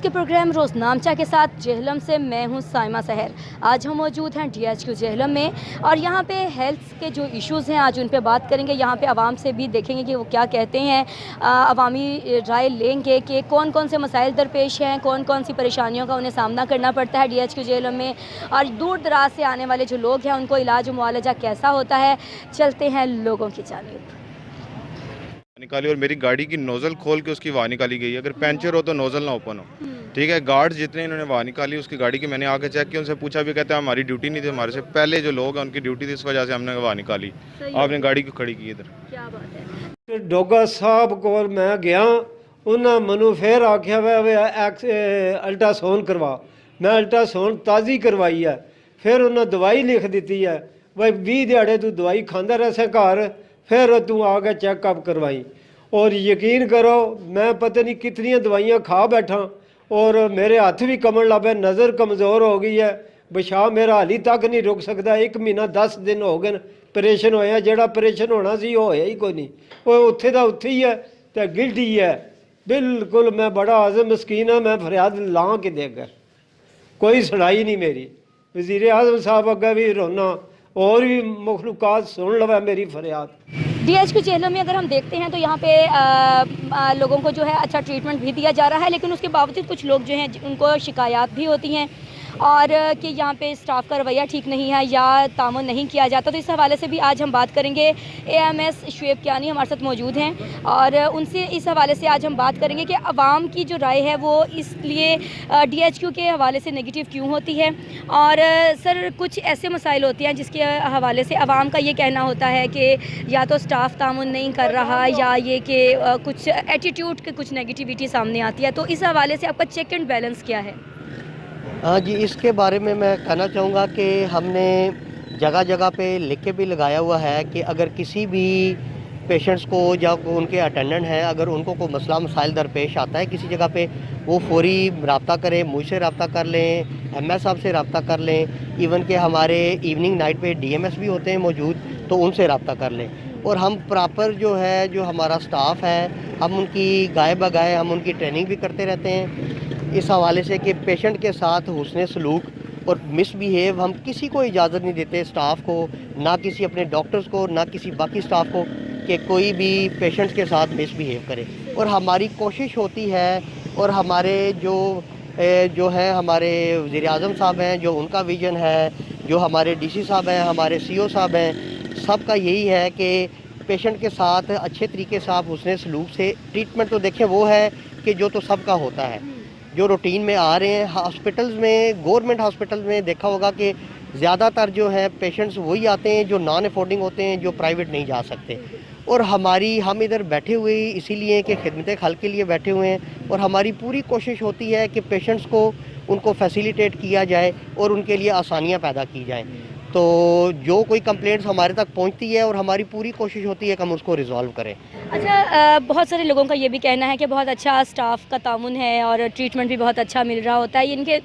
News के programme रोज़नामचा के साथ जेहलम से मैं हूं साइमा सहर। आज हम मौजूद हैं DHQ जेहलम में और यहां पे हेल्थ के जो इश्यूज़ हैं आज उन पे बात करेंगे। यहां पे आवाम से भी देखेंगे कि वो क्या कहते हैं, अवामी राय लेंगे कि कौन कौन से मसाइल दरपेश हैं, कौन कौन सी परेशानियों का उन्हें सामना करना पड़ता है DHQ जेहलम में, और दूर दराज से आने वाले जो लोग हैं उनको इलाज मुआलजा कैसा होता है। चलते हैं लोगों की जानिब। निकाली और मेरी गाड़ी की नोजल खोल के उसकी वाह निकाली गई। अगर पंचर हो तो नोजल ना ओपन हो, ठीक है। गार्ड जितने इन्होंने वाह निकाली उसकी गाड़ी की, मैंने आके चेक किया, उनसे पूछा भी, कहते हैं हमारी ड्यूटी नहीं थी, हमारे से पहले जो लोग हैं उनकी ड्यूटी थी, इस वजह से हमने वाह निकाली। आपने गाड़ी को खड़ी की इधर। क्या बात है। डोगा साहब को मैं गया, उन्हें मनु फिर आख्या वे अल्ट्रासाउंड करवा। मैं अल्ट्रासाउंड ताज़ी करवाई है, फिर उन्हें दवाई लिख दी है, भाई 20 दिहाड़े तू दवाई खांदा रहे घर, फिर तू आके चेकअप करवाई। और यकीन करो मैं पता नहीं कितनी दवाइयाँ खा बैठा और मेरे हाथ भी कमन लग पे, नज़र कमज़ोर हो गई है, बशा मेरा हाली तक नहीं रुक सकता। 1 महीना 10 दिन हो गए ऑपरेशन होया, जोड़ा ऑपरेशन होना सी होया ही कोई नहीं, वो उत्थे दा उत्थे ही है तो गिल्टी है बिल्कुल। मैं बड़ा आज़म मस्कीन है, मैं फरियाद ला के देगा, कोई सुनाई नहीं मेरी। वज़ीर आज़म साहब अगे भी रोना और भी मखलूक़ात सुन लवे मेरी फरियाद। DHQ जेहलम में अगर हम देखते हैं तो यहाँ पे लोगों को जो है अच्छा ट्रीटमेंट भी दिया जा रहा है, लेकिन उसके बावजूद कुछ लोग जो हैं उनको शिकायत भी होती हैं और कि यहाँ पे स्टाफ का रवैया ठीक नहीं है या तामुन नहीं किया जाता। तो इस हवाले से भी आज हम बात करेंगे। AMS शुएब कियानी हमारे साथ मौजूद हैं और उनसे इस हवाले से आज हम बात करेंगे कि आवाम की जो राय है वो इसलिए DHQ के हवाले से नेगेटिव क्यों होती है। और सर कुछ ऐसे मसाइल होते हैं जिसके हवाले से आवाम का ये कहना होता है कि या तो स्टाफ तामुन नहीं कर रहा या ये कि कुछ एटीट्यूड की कुछ नेगेटिविटी सामने आती है। तो इस हवाले से आपका चेक एंड बैलेंस क्या है? हाँ जी, इसके बारे में मैं कहना चाहूँगा कि हमने जगह जगह पे लिख के भी लगाया हुआ है कि अगर किसी भी पेशेंट्स को या उनके अटेंडेंट हैं, अगर उनको कोई मसला मसाइल दरपेश आता है किसी जगह पे, वो फौरी रब्ता करें, मुझसे रब्ता कर लें, MS साहब से रब्ता कर लें। इवन के हमारे इवनिंग नाइट पे DMS भी होते हैं मौजूद, तो उनसे रब्ता कर लें। और हम प्रॉपर जो है जो हमारा स्टाफ है, हम उनकी गाय बगाए हम उनकी ट्रेनिंग भी करते रहते हैं इस हवाले से कि पेशेंट के साथ हुस्न सलूक और मिसबिहेव हम किसी को इजाज़त नहीं देते, स्टाफ को, ना किसी अपने डॉक्टर्स को, ना किसी बाकी स्टाफ को, कि कोई भी पेशेंट्स के साथ मिसबिहेव करे। और हमारी कोशिश होती है और हमारे जो हैं हमारे वज़ीर आज़म साहब हैं, जो उनका विज़न है, जो हमारे DC साहब हैं, हमारे CO साहब हैं, सबका यही है कि पेशेंट के साथ अच्छे तरीके से आप हुस्न सलूक से ट्रीटमेंट तो देखें, वो है कि जो तो सबका होता है, जो रूटीन में आ रहे हैं। हॉस्पिटल्स में, गवर्नमेंट हॉस्पिटल्स में देखा होगा कि ज़्यादातर जो है पेशेंट्स वही आते हैं जो नॉन अफोर्डिंग होते हैं, जो प्राइवेट नहीं जा सकते। और हम इधर बैठे हुए इसीलिए कि खिदमत खल्क के लिए बैठे हुए हैं और हमारी पूरी कोशिश होती है कि पेशेंट्स को उनको फैसिलिटेट किया जाए और उनके लिए आसानियाँ पैदा की जाएँ। तो जो कोई कंप्लेंट्स हमारे तक पहुंचती है और हमारी पूरी कोशिश होती है कि हम उसको रिजॉल्व करें। अच्छा, बहुत सारे लोगों का ये भी कहना है कि बहुत अच्छा स्टाफ का तामुन है और ट्रीटमेंट भी बहुत अच्छा मिल रहा होता है। इनके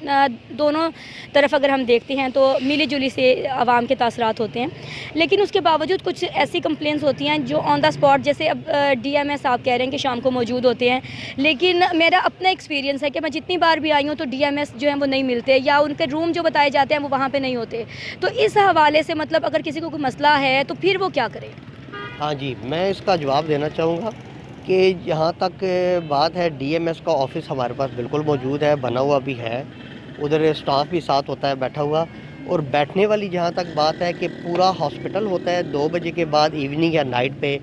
दोनों तरफ अगर हम देखते हैं तो मिली जुली से आवाम के तासरात होते हैं, लेकिन उसके बावजूद कुछ ऐसी कंप्लेंट्स होती हैं जो ऑन द स्पॉट, जैसे अब DMS आप कह रहे हैं कि शाम को मौजूद होते हैं, लेकिन मेरा अपना एक्सपीरियंस है कि मैं जितनी बार भी आई हूँ तो DMS जो हैं वो नहीं मिलते या उनके रूम जो बताए जाते हैं वो वहाँ पर नहीं होते। तो इस हवाले से मतलब अगर किसी को कोई मसला है तो फिर वो क्या करे? हाँ जी, मैं इसका जवाब देना चाहूँगा कि जहाँ तक बात है, DMS का ऑफ़िस हमारे पास बिल्कुल मौजूद है, बना हुआ भी है, उधर स्टाफ भी साथ होता है बैठा हुआ। और बैठने वाली जहाँ तक बात है कि पूरा हॉस्पिटल होता है 2 बजे के बाद इवनिंग या नाइट पे,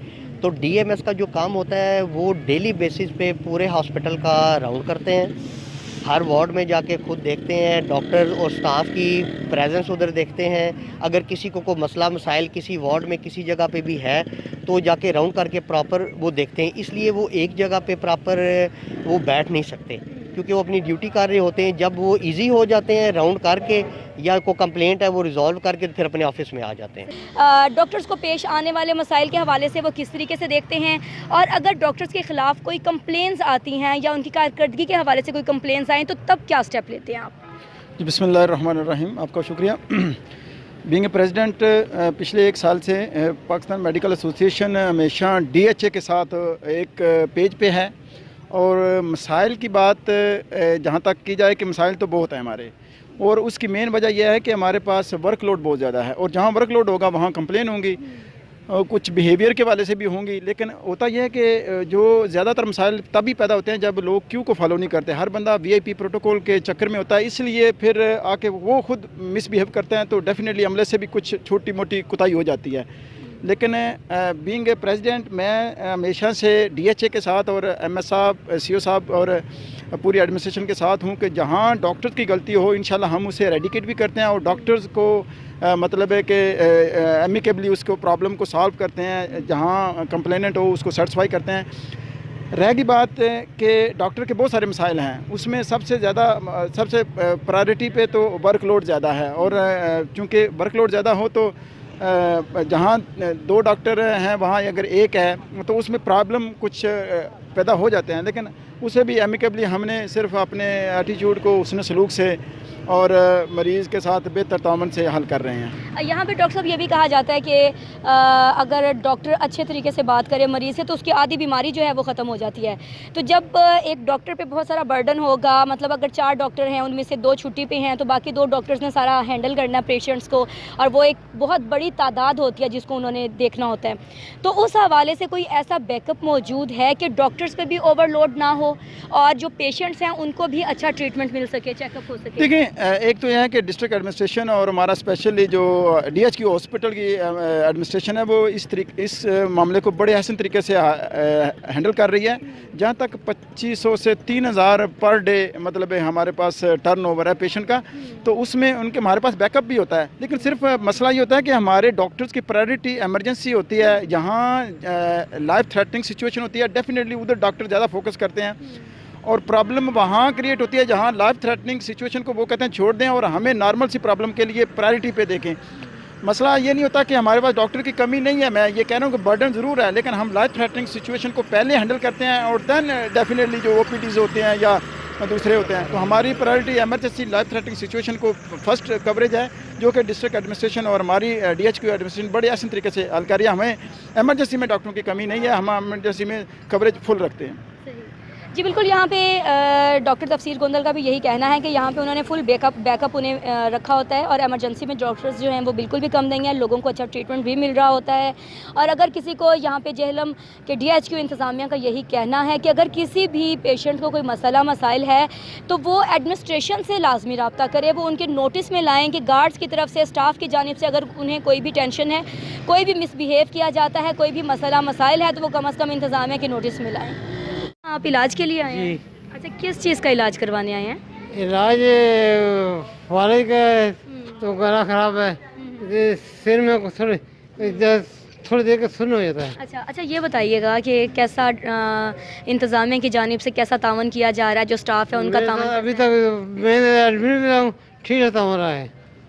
तो DMS का जो काम होता है वो डेली बेसिस पे पूरे हॉस्पिटल का राउंड करते हैं, हर वार्ड में जाके खुद देखते हैं, डॉक्टर और स्टाफ की प्रेजेंस उधर देखते हैं। अगर किसी को कोई मसला मसाइल किसी वार्ड में किसी जगह पे भी है तो जाके राउंड करके प्रॉपर वो देखते हैं। इसलिए वो एक जगह पे प्रॉपर वो बैठ नहीं सकते क्योंकि वो अपनी ड्यूटी कर रहे होते हैं। जब वो इजी हो जाते हैं राउंड करके या कोई कंप्लेंट है वो रिजॉल्व करके फिर अपने ऑफिस में आ जाते हैं। डॉक्टर्स को पेश आने वाले मसाइल के हवाले से वो किस तरीके से देखते हैं, और अगर डॉक्टर्स के ख़िलाफ़ कोई कंप्लेंट्स आती हैं या उनकी कारकर्दगी के हवाले से कोई कंप्लेंट्स आएँ तो तब क्या स्टेप लेते हैं आप? जी, बिस्मिल्लाहिर्रहमानिर्रहीम। आपका शुक्रिया। बीइंग प्रेसिडेंट पिछले 1 साल से पाकिस्तान मेडिकल एसोसिएशन हमेशा DHA के साथ एक पेज पे है और मसाइल की बात जहाँ तक की जाए कि मसाइल तो बहुत हैं हमारे, और उसकी मेन वजह यह है कि हमारे पास वर्कलोड बहुत ज़्यादा है, और जहाँ वर्कलोड होगा वहाँ कंप्लेन होंगी, कुछ बिहेवियर के वाले से भी होंगी। लेकिन होता यह है कि जो ज़्यादातर मसाइल तभी पैदा होते हैं जब लोग क्यू को फॉलो नहीं करते। हर बंदा वीआईपी प्रोटोकॉल के चक्कर में होता है, इसलिए फिर आके वो खुद मिसबिहेव करते हैं, तो डेफिनेटली अमले से भी कुछ छोटी मोटी कुताही हो जाती है। लेकिन बीइंग ए प्रेसिडेंट मैं हमेशा से डीएचए के साथ और एमएस साहब, सीओ साहब और पूरी एडमिनिस्ट्रेशन के साथ हूँ कि जहाँ डॉक्टर्स की गलती हो इंशाल्लाह हम उसे रेडिकेट भी करते हैं, और डॉक्टर्स को मतलब है कि एमिकेबली उसको प्रॉब्लम को सॉल्व करते हैं, जहाँ कंप्लेनेंट हो उसको सेटिस्फाई करते हैं। रहेगी बात कि डॉक्टर के बहुत सारे मसाइल हैं, उसमें सबसे प्रायोरिटी पे तो वर्कलोड ज़्यादा है, और चूँकि वर्कलोड ज़्यादा हो तो जहाँ 2 डॉक्टर हैं वहाँ अगर एक है तो उसमें प्रॉब्लम कुछ पैदा हो जाते हैं। लेकिन उसे भी एमिकेबली हमने सिर्फ अपने एटीट्यूड को, उसने सलूक से और मरीज़ के साथ बेहतर तामन से हल कर रहे हैं। यहाँ पे डॉक्टर साहब ये भी कहा जाता है कि अगर डॉक्टर अच्छे तरीके से बात करे मरीज़ से तो उसकी आधी बीमारी जो है वो ख़त्म हो जाती है। तो जब एक डॉक्टर पे बहुत सारा बर्डन होगा, मतलब अगर 4 डॉक्टर हैं उनमें से 2 छुट्टी पे हैं तो बाकी 2 डॉक्टर्स ने सारा हैंडल करना है पेशेंट्स को, और वो एक बहुत बड़ी तादाद होती है जिसको उन्होंने देखना होता है। तो उस हवाले से कोई ऐसा बैकअप मौजूद है कि डॉक्टर्स पे भी ओवरलोड ना हो और जो पेशेंट्स हैं उनको भी अच्छा ट्रीटमेंट मिल सके, चेकअप हो सके? देखिए, एक तो यह है कि डिस्ट्रिक्ट एडमिनिस्ट्रेशन और हमारा स्पेशली जो डीएचक्यू हॉस्पिटल की एडमिनिस्ट्रेशन है वो इस मामले को बड़े हसन तरीके से हैंडल कर रही है। जहाँ तक 2500 से 3000 पर डे मतलब हमारे पास टर्नओवर है पेशेंट का, तो उसमें हमारे पास बैकअप भी होता है। लेकिन सिर्फ मसला ये होता है कि हमारे डॉक्टर्स की प्रायोरिटी इमरजेंसी होती है, जहाँ लाइफ थ्रेटनिंग सिचुएशन होती है, डेफिनेटली उधर डॉक्टर ज़्यादा फोकस करते हैं, और प्रॉब्लम वहाँ क्रिएट होती है जहाँ लाइफ थ्रेटनिंग सिचुएशन को वो कहते हैं छोड़ दें और हमें नॉर्मल सी प्रॉब्लम के लिए प्रायोरिटी पे देखें। मसला ये नहीं होता कि हमारे पास डॉक्टर की कमी नहीं है, मैं ये कह रहा हूँ कि बर्डन ज़रूर है, लेकिन हम लाइफ थ्रेटनिंग सिचुएशन को पहले हैंडल करते हैं और देन डेफिनेटली जो ओपीडीज़ होते हैं या दूसरे होते हैं। तो हमारी priority emergency life threatening situation को फर्स्ट कवरेज है, जो कि डिस्ट्रिक्ट एडमिनिस्ट्रेशन और हमारी डीएचक्यू एडमिनिस्ट्रेशन बड़े आसान तरीके से हल कर रही है। हमें एमरजेंसी में डॉक्टरों की कमी नहीं है, हम एमरजेंसी में कवरेज फुल रखते हैं। जी बिल्कुल, यहाँ पे डॉक्टर तफसीर गोंदल का भी यही कहना है कि यहाँ पे उन्होंने फुल बैकअप उन्हें रखा होता है, और एमरजेंसी में डॉक्टर्स जो हैं वो बिल्कुल भी कम नहीं है, लोगों को अच्छा ट्रीटमेंट भी मिल रहा होता है। और अगर किसी को यहाँ पे जेहलम के डीएचक्यू इंतज़ामिया का यही कहना है कि अगर किसी भी पेशेंट को कोई मसाइल है तो वो एडमिनिस्ट्रेशन से लाजमी रब्ता करे, वो उनके नोटिस में लाएँ कि गार्ड्स की तरफ से, स्टाफ की जानिब से अगर उन्हें कोई भी टेंशन है, कोई भी मिसबिहेव किया जाता है, कोई भी मसाइल है, तो वो कम अज़ कम इंतज़ामिया के नोटिस में लाएँ। आप इलाज के लिए आए हैं? अच्छा, किस चीज़ का इलाज करवाने आए हैं? इलाज वाले का तो गला खराब है, सिर में थोड़ी देर का सुन्न हो जाता है। अच्छा, ये बताइएगा कि कैसा इंतज़ामिया की जानिब से कैसा तावन किया जा रहा है, जो स्टाफ है उनका तावन? अभी तक मैं एडमिट मिला हूँ, ठीक है, तावन रहा है।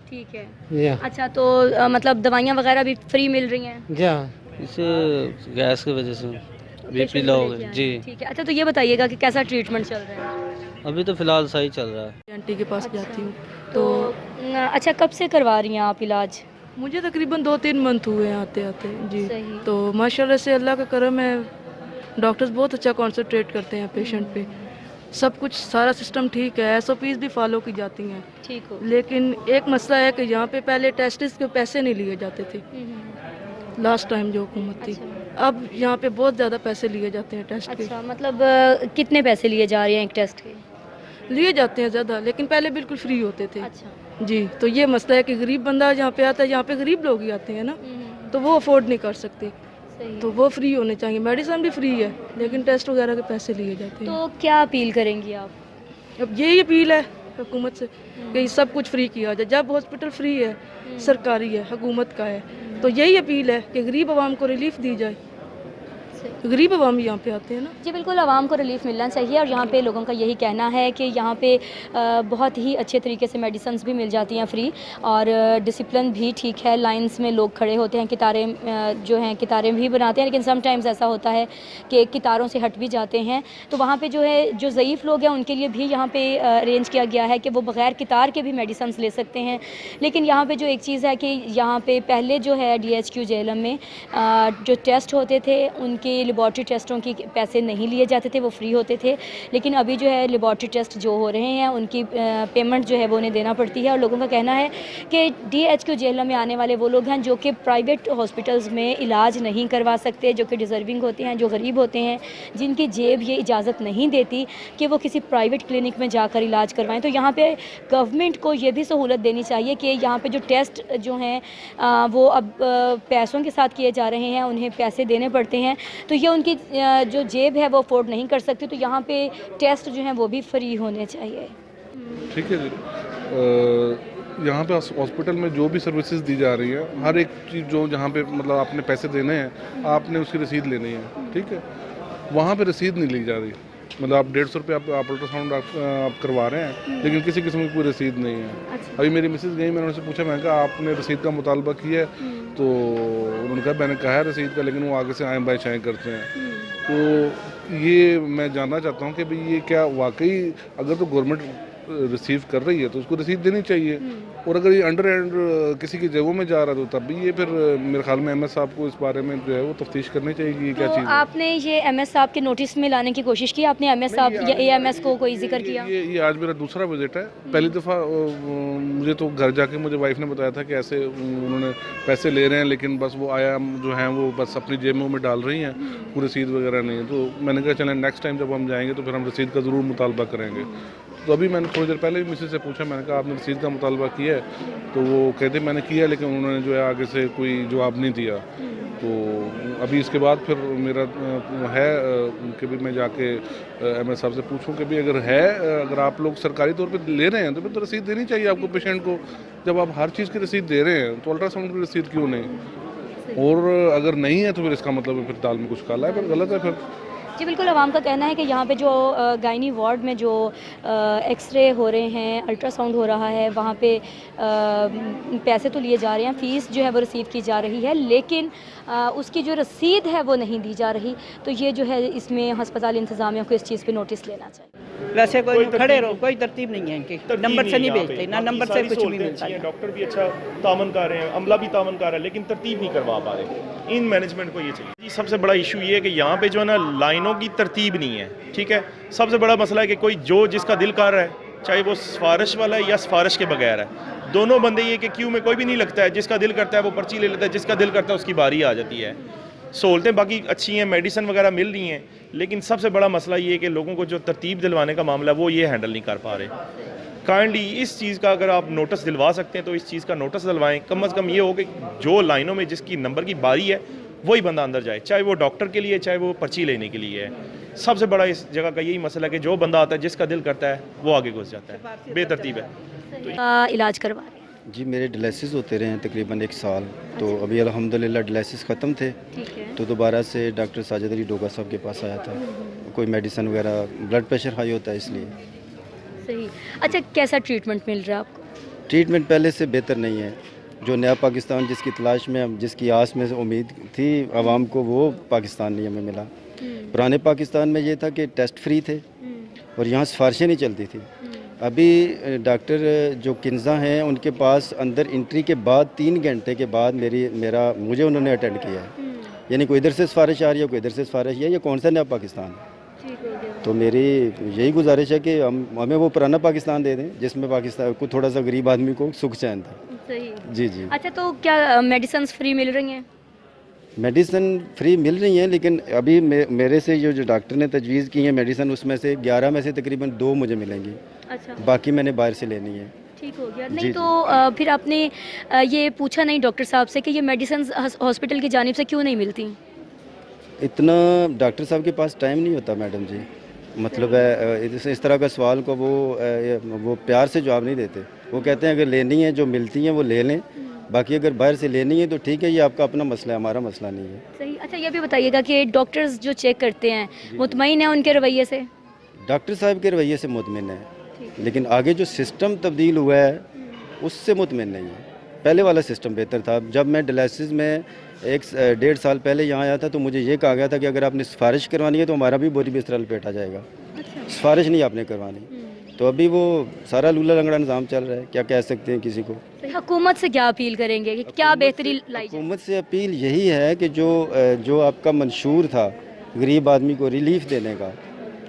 ठीक है। अच्छा, तो मतलब दवाइयाँ वगैरह भी फ्री मिल रही हैं? जी, इस गैस की वजह से बीपी लो हो गई जी। ठीक है। अच्छा, तो ये बताइएगा कि कैसा ट्रीटमेंट चल रहा है? अभी तो फ़िलहाल सही चल रहा है। आंटी के पास जाती हूँ तो अच्छा, कब से करवा रही हैं आप इलाज? मुझे तकरीबन 2-3 मंथ हुए हैं आते आते जी। सही। तो माशाल्लाह से अल्लाह का करम है, डॉक्टर्स बहुत अच्छा कॉन्सेंट्रेट करते हैं पेशेंट पे, सब कुछ सारा सिस्टम ठीक है, एसओपीज़ भी फॉलो की जाती हैं। ठीक हो। लेकिन एक मसला है कि यहाँ पे पहले टेस्ट के पैसे नहीं लिए जाते थे लास्ट टाइम जो हुकूमत थी। अब यहाँ पे बहुत ज़्यादा पैसे लिए जाते हैं टेस्ट के। अच्छा, मतलब कितने पैसे लिए जा रहे हैं एक टेस्ट के? लिए जाते हैं ज़्यादा, लेकिन पहले बिल्कुल फ्री होते थे। अच्छा जी, तो ये मसला है कि गरीब बंदा यहाँ पे आता है, यहाँ पे गरीब लोग ही आते हैं ना, तो वो अफोर्ड नहीं कर सकते, सही। तो वो फ्री होने चाहिए। मेडिसिन भी फ्री है, लेकिन टेस्ट वगैरह के पैसे लिए जाते हैं। तो क्या अपील करेंगी आप? अब यही अपील है हुकूमत से कि सब कुछ फ्री किया जाए। जब हॉस्पिटल फ्री है, सरकारी है, हुकूमत का है, तो यही अपील है कि गरीब आवाम को रिलीफ दी जाए। गरीब आवाम यहाँ पे आते हैं ना। जी बिल्कुल, आवाम को रिलीफ मिलना चाहिए, और यहाँ पे लोगों का यही कहना है कि यहाँ पे बहुत ही अच्छे तरीके से मेडिसिन्स भी मिल जाती हैं फ्री, और डिसिप्लिन भी ठीक है, लाइंस में लोग खड़े होते हैं, कितारें भी बनाते हैं, लेकिन समटाइम्स ऐसा होता है कि कितारों से हट भी जाते हैं, तो वहाँ पे जो ज़ईफ़ लोग हैं उनके लिए भी यहाँ पे अरेंज किया गया है कि वो बग़ैर कितार के भी मेडिसिन्स ले सकते हैं। लेकिन यहाँ पर जो एक चीज़ है कि यहाँ पर पहले जो है DHQ जेलम में जो टेस्ट होते थे उनके लेबॉर्ट्री टेस्टों की पैसे नहीं लिए जाते थे, वो फ्री होते थे, लेकिन अभी जो है लेबॉर्ट्री टेस्ट जो हो रहे हैं उनकी पेमेंट जो है वो उन्हें देना पड़ती है। और लोगों का कहना है कि DHQ जेल में आने वाले वो लोग हैं जो कि प्राइवेट हॉस्पिटल्स में इलाज नहीं करवा सकते, जो कि डिज़र्विंग होते हैं, जो गरीब होते हैं, जिनकी जेब ये इजाज़त नहीं देती कि वो किसी प्राइवेट क्लिनिक में जाकर इलाज करवाएं। तो यहाँ पे गवर्नमेंट को ये भी सहूलत देनी चाहिए कि यहाँ पे जो टेस्ट जो हैं वो अब पैसों के साथ किए जा रहे हैं, उन्हें पैसे देने पड़ते हैं, तो ये उनकी जो जेब है वो अफोर्ड नहीं कर सकती। तो यहाँ पे टेस्ट जो हैं वो भी फ्री होने चाहिए। ठीक है जी। यहाँ पे हॉस्पिटल में जो भी सर्विसेज दी जा रही है, हर एक चीज़ जो जहाँ पे मतलब आपने पैसे देने हैं, आपने उसकी रसीद लेनी है, ठीक है। वहाँ पे रसीद नहीं ली जा रही, मतलब आप 150 रुपये आप अल्ट्रासाउंड आप करवा रहे हैं, लेकिन किसी किस्म की कोई रसीद नहीं है। अभी मेरी मिसेज गई, मैंने उनसे पूछा, मैंने कहा आपने रसीद का मुतालबा किया है? तो उन्होंने कहा मैंने कहा है रसीद का, लेकिन वो आगे से आए बाएं शाएं करते हैं। तो ये मैं जानना चाहता हूँ कि भाई ये क्या वाकई अगर तो गवर्नमेंट रिसीव कर रही है तो उसको रसीद देनी चाहिए, और अगर ये अंडर एंड किसी की जेबों में जा रहा है तो तब भी ये फिर मेरे ख्याल में MS साहब को इस बारे में जो है वो तफ्तीश करनी चाहिए कि ये क्या चीज़ है। आपने ये MS साहब के नोटिस में लाने की कोशिश की? आपने MS साहब या AMS को कोई जिक्र किया? ये आज मेरा दूसरा विजिट है। पहली दफ़ा मुझे तो घर जाके मुझे वाइफ ने बताया था कि ऐसे उन्होंने पैसे ले रहे हैं, लेकिन बस वो आया जो हैं वो बस अपनी जेबों में डाल रही हैं, कोई रसीद वगैरह नहीं है। तो मैंने कहा चलें नेक्स्ट टाइम जब हम जाएंगे तो फिर हम रसीद का ज़रूर मुतालबा करेंगे। तो अभी मैंने थोड़ी देर पहले भी मिसेज से पूछा, मैंने कहा आपने रसीद का मुतालबा किया है? तो वो कहते मैंने किया, लेकिन उन्होंने जो है आगे से कोई जवाब नहीं दिया। तो अभी इसके बाद फिर मेरा है कि भी मैं जाके MS साहब से पूछूं कि भी अगर आप लोग सरकारी तौर पे ले रहे हैं तो फिर तो रसीद देनी चाहिए आपको पेशेंट को। जब आप हर चीज़ की रसीद दे रहे हैं तो अल्ट्रासाउंड की रसीद क्यों नहीं? और अगर नहीं है तो फिर इसका मतलब फिर दाल में कुछ काला है, फिर गलत है फिर। जी बिल्कुल, आवाम का कहना है कि यहाँ पे जो गायनी वार्ड में जो एक्सरे हो रहे हैं, अल्ट्रासाउंड हो रहा है, वहाँ पे पैसे तो लिए जा रहे हैं, फ़ीस जो है वो रिसीव की जा रही है, लेकिन उसकी जो रसीद है वो नहीं दी जा रही। तो ये जो है इसमें हस्पताल इंतज़ामिया को इस चीज़ पे नोटिस लेना चाहिए। वैसे कोई खड़े रहो, कोई तरतीब नहीं है इनकी, नंबर से नहीं भेजते, ना नंबर से कुछ भी मिलता है। डॉक्टर भी अच्छा तामन कर रहे हैं, अमला भी तामन कर रहा है, लेकिन तरतीब नहीं करवा पा रहे। इन मैनेजमेंट को ये चाहिए जी। सबसे बड़ा इशू ये है कि यहाँ पे जो है ना लाइनों की तरतीब नहीं है, ठीक है। सबसे बड़ा मसला है कि कोई जो जिसका दिल कर रहा है, चाहे वो सिफारिश वाला है या सिफारिश के बगैर है, दोनों बंदे ये कि क्यू में कोई भी नहीं लगता है। जिसका दिल करता है वो पर्ची ले लेता है, जिसका दिल करता है उसकी बारी आ जाती है। सहूलतें बाकी अच्छी हैं, मेडिसिन वगैरह मिल रही हैं, लेकिन सबसे बड़ा मसला ये है कि लोगों को जो तरतीब दिलवाने का मामला वो ये हैंडल नहीं कर पा रहे। काइंडली इस चीज़ का अगर आप नोटिस दिलवा सकते हैं तो इस चीज़ का नोटिस दिलवाएं। कम से कम ये हो कि जो लाइनों में जिसकी नंबर की बारी है वही बंदा अंदर जाए, चाहे वो डॉक्टर के लिए, चाहे वो पर्ची लेने के लिए है। सबसे बड़ा इस जगह का यही मसला है कि जो बंदा आता है, जिसका दिल करता है वो आगे घुस जाता है, बेतरतीब है। इलाज करवा रहे हैं जी। मेरे डायलिसिस होते रहे हैं तकरीबन 1 साल, तो अभी अल्हम्दुलिल्लाह डायलिसिस ख़त्म थे, तो दोबारा से डॉक्टर साजिद अली डोगा साहब के पास आया था। कोई मेडिसिन वगैरह, ब्लड प्रेशर हाई होता है इसलिए। सही। अच्छा, कैसा ट्रीटमेंट मिल रहा है आपको? ट्रीटमेंट पहले से बेहतर नहीं है। जो नया पाकिस्तान जिसकी तलाश में हम, जिसकी आस में उम्मीद थी आवाम को, वो पाकिस्तान नहीं हमें मिला। पुराने पाकिस्तान में ये था कि टेस्ट फ्री थे और यहाँ सिफारिशें नहीं चलती थी। अभी डॉक्टर जो किन्जा हैं उनके पास अंदर एंट्री के बाद 3 घंटे के बाद मुझे उन्होंने अटेंड किया है। यानी कोई इधर से सिफारिश आ रही है, कोई इधर से सिफारिश है, ये कौन सा नया पाकिस्तान है? तो मेरी यही गुजारिश है कि हमें वो पुराना पाकिस्तान दे दें जिसमें पाकिस्तान को थोड़ा सा गरीब आदमी को सुख चैन था। सही। जी जी। अच्छा, तो क्या मेडिसिन फ्री मिल रही हैं? मेडिसिन फ्री मिल रही हैं, लेकिन अभी मेरे से जो डॉक्टर ने तजवीज़ की है मेडिसिन, उसमें से 11 में से तकरीबन 2 मुझे मिलेंगी। अच्छा। बाकी मैंने बाहर से लेनी है। ठीक हो गया। नहीं तो फिर आपने ये पूछा नहीं डॉक्टर साहब से कि ये मेडिसिन हॉस्पिटल की जानिब से क्यों नहीं मिलती? इतना डॉक्टर साहब के पास टाइम नहीं होता मैडम जी। मतलब है इस तरह का सवाल को वो प्यार से जवाब नहीं देते। वो कहते हैं अगर लेनी है जो मिलती हैं वो ले लें, बाकी अगर बाहर से लेनी है तो ठीक है, ये आपका अपना मसला है, हमारा मसला नहीं है। सही। अच्छा, ये भी बताइएगा कि डॉक्टर्स जो चेक करते हैं मुतमईन है उनके रवैये से? डॉक्टर साहब के रवैये से मुतमिन है, लेकिन आगे जो सिस्टम तब्दील हुआ है उससे मुतमिन नहीं है। पहले वाला सिस्टम बेहतर था। जब मैं डायलिसिस में 1-1.5 साल पहले यहाँ आया था तो मुझे ये कहा गया था कि अगर आपने सिफारिश करवानी है तो हमारा भी बोरी बिस्तरा लपेटा जाएगा। अच्छा। सिफारिश नहीं आपने करवानी। तो अभी वो सारा लूला लंगड़ा निज़ाम चल रहा है, क्या कह सकते हैं किसी को। हुकूमत से क्या अपील करेंगे कि क्या बेहतरी लाई जाए? हुकूमत से अपील यही है कि जो आपका मंशूर था गरीब आदमी को रिलीफ देने का,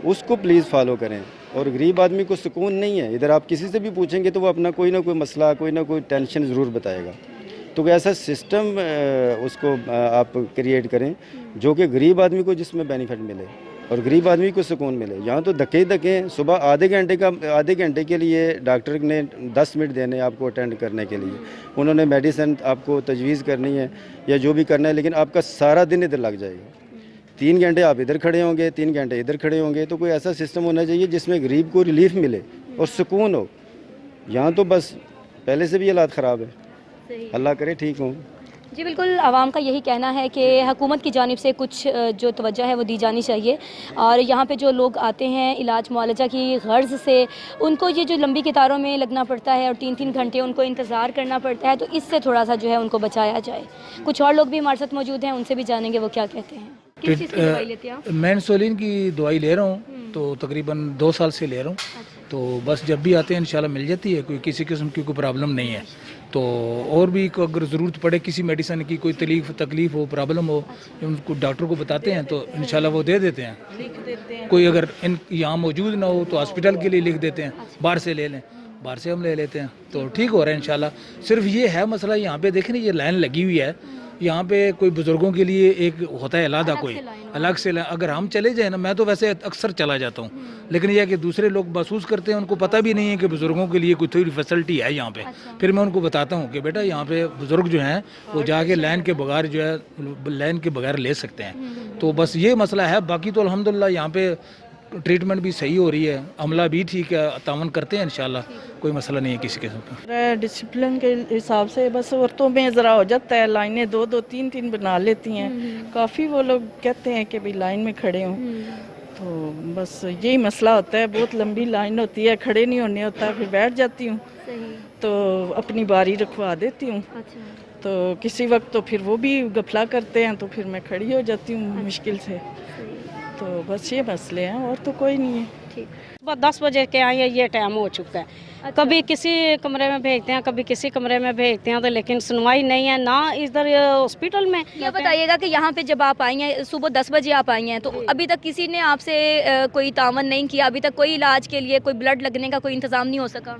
उसको प्लीज़ फॉलो करें। और गरीब आदमी को सुकून नहीं है, इधर आप किसी से भी पूछेंगे तो वो अपना कोई ना कोई मसला, कोई ना कोई टेंशन ज़रूर बताएगा। तो कोई ऐसा सिस्टम उसको आप क्रिएट करें जो कि गरीब आदमी को जिसमें बेनिफिट मिले और गरीब आदमी को सुकून मिले। यहाँ तो धक्के ही धक्के हैं, सुबह आधे घंटे के लिए डॉक्टर ने 10 मिनट देने आपको अटेंड करने के लिए, उन्होंने मेडिसिन आपको तजवीज़ करनी है या जो भी करना है, लेकिन आपका सारा दिन इधर लग जाएगा। 3 घंटे आप इधर खड़े होंगे, 3 घंटे इधर खड़े होंगे। तो कोई ऐसा सिस्टम होना चाहिए जिसमें गरीब को रिलीफ मिले और सुकून हो। यहाँ तो बस पहले से भी हालात ख़राब है, अल्लाह करे ठीक हो। जी बिल्कुल, आवाम का यही कहना है कि हुकूमत की जानिब से कुछ जो तवज्जो है वो दी जानी चाहिए। और यहाँ पे जो लोग आते हैं इलाज मुआलजा की गर्ज से, उनको ये जो लंबी कतारों में लगना पड़ता है और 3-3 घंटे उनको इंतज़ार करना पड़ता है, तो इससे थोड़ा सा जो है उनको बचाया जाए। कुछ और लोग भी हमारे साथ मौजूद हैं, उनसे भी जानेंगे वो क्या कहते हैं। किस चीज़ की दवाई लेते हैं आप? मैं इंसुलिन की दवाई ले रहा हूँ, तो तकरीबन 2 साल से ले रहा हूँ। तो बस जब भी आते हैं इंशाल्लाह मिल जाती है, कोई किसी किस्म की कोई प्रॉब्लम नहीं है। तो और भी अगर ज़रूरत पड़े किसी मेडिसिन की, कोई तकलीफ़ हो, प्रॉब्लम हो, उनको डॉक्टर को बताते हैं तो इंशाल्लाह वो दे देते हैं। कोई अगर यहाँ मौजूद ना हो तो हॉस्पिटल के लिए लिख देते हैं, बाहर से ले लें, बाहर से हम ले लेते हैं, तो ठीक हो रहा है इंशाल्लाह। सिर्फ ये है मसला, यहाँ पे देखें ये लाइन लगी हुई है, यहाँ पे कोई बुज़ुर्गों के लिए एक होता है अलग कोई अलग से अगर हम चले जाए ना, मैं तो वैसे अक्सर चला जाता हूँ, लेकिन यह कि दूसरे लोग महसूस करते हैं, उनको पता भी नहीं है कि बुज़ुर्गों के लिए कोई थोड़ी फैसिलिटी है यहाँ पे। फिर मैं उनको बताता हूँ कि बेटा यहाँ पे बुज़ुर्ग जो हैं वो जाके लाइन के बगैर जो है लाइन के बगैर ले सकते हैं। तो बस ये मसला है, बाकी तो अल्हम्दुलिल्लाह यहाँ पे ट्रीटमेंट भी सही हो रही है, अमला भी ठीक है, तावन करते हैं इंशाल्लाह, कोई मसला नहीं है किसी किस्म का। डिसिप्लिन के हिसाब से बस औरतों में ज़रा हो जाता है, लाइनें 2-2 3-3 बना लेती हैं। काफ़ी वो लोग कहते हैं कि भाई लाइन में खड़े हों, तो बस यही मसला होता है, बहुत लंबी लाइन होती है, खड़े नहीं होने होता, फिर बैठ जाती हूँ तो अपनी बारी रखवा देती हूँ। तो किसी वक्त तो फिर वो भी गफला करते हैं, तो फिर मैं खड़ी हो जाती हूँ मुश्किल से। तो बस ये मसले हैं और तो कोई नहीं है। ठीक, सुबह 10 बजे के आए, ये टाइम हो चुका है। अच्छा। कभी किसी कमरे में भेजते हैं, कभी किसी कमरे में भेजते हैं, तो लेकिन सुनवाई नहीं है ना इधर हॉस्पिटल में। ये बताइएगा कि यहाँ पे जब आप आई हैं, सुबह 10 बजे आप आई हैं, तो अभी तक किसी ने आपसे कोई तावन नहीं किया? अभी तक कोई इलाज के लिए, कोई ब्लड लगने का कोई इंतज़ाम नहीं हो सका?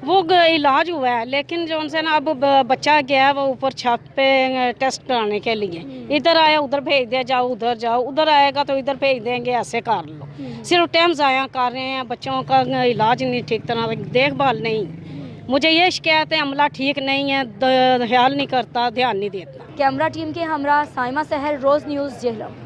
वो इलाज हुआ है, लेकिन जो उनसे ना अब बच्चा गया है वो ऊपर छत पे टेस्ट कराने के लिए, इधर आया उधर भेज दिया, जाओ उधर जाओ, उधर आएगा तो इधर भेज देंगे, ऐसे कर लो। सिर्फ टाइम ज़ाया कर रहे हैं, बच्चों का इलाज नहीं ठीक तरह, देखभाल नहीं। मुझे ये शिकायत है, अमला ठीक नहीं है, ख्याल नहीं करता, ध्यान नहीं देता। कैमरा टीम के हमरा साइमा सहर, रोज़ न्यूज़, जेहलम।